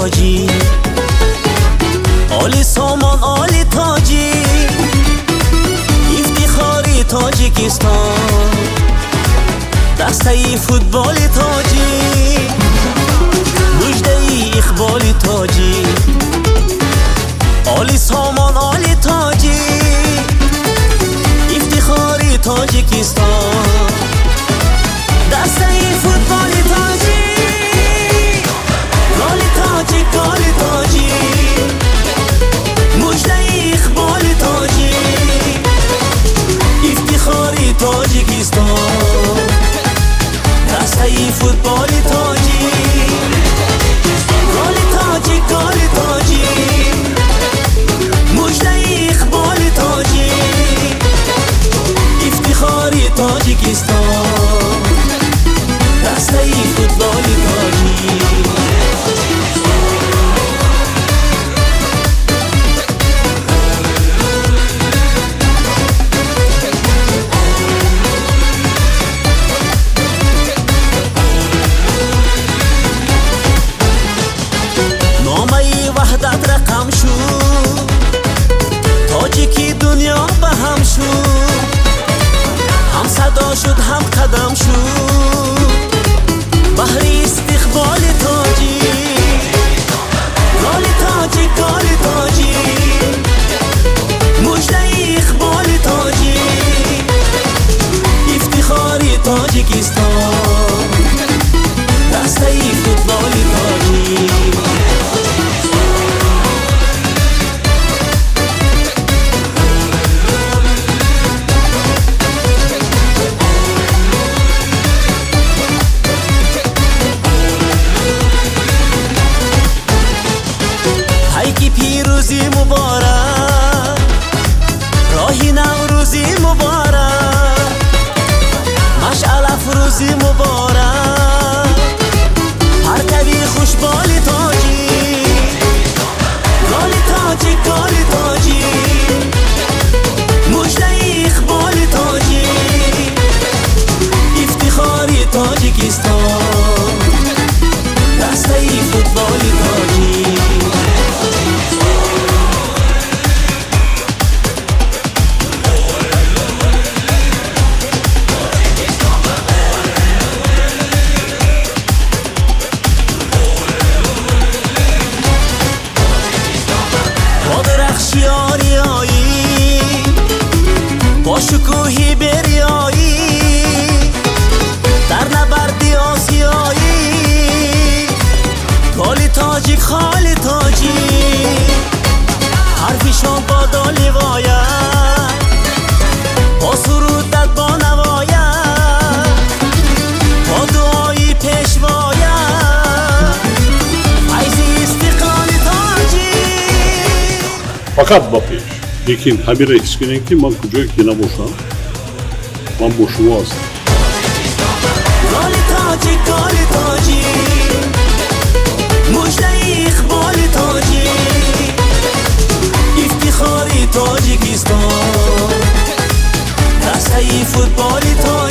تاجی، عالی سامان عالی تاجی، افتخاری تاجیکستان، دسته فوتبال تاجی، مجده اقبال تاجی، عالی سامان عالی تاجی، افتخاری تاجیکستان، دسته فوتبال تاجی، گل تاجی گل تاجی، مجده اقبال تاجی، افتخاری تاجیکستان، دسته فوتبال تاجی، گل تاجی گل تاجی، مجده اقبال تاجی، افتخاری تاجیکستان، دسته فوتبال تاجی. وحدت رقم شد، تاجیکی دنیا به هم شد، هم صدا شد هم قدم شد، بحر استقبال تاجی، گل تاجی گل تاجی، مجده اقبال تاجی، افتخاری تاجیکستان، دسته فوتبال تاجی. هیکی پیروزی مبارک، راهی نوروزی مبارک، مشعل افروزی مبارک، پرتوی خوشبال تاجی، گل تاجی گل تاجی، مجده اقبال تاجی، افتخاری تاجیکستان، دسته فوتبال تاجی. با درخشی آریایی، با شکوهی بریایی، در نبردی آسیایی، گل تاجیک خال تاجی، حرفیشان با دالی واید، با سرودت با نواید، با دعایی پیشواید، فیض استقلال تاجی. Fakat Bapiş, lekin habire eskinen ki man kucak yine boşan, man boşumu az. گل تاجی گل تاجی، مجده اقبال تاجی، افتخاری تاجیکستان، دسته فوتبال تاجی.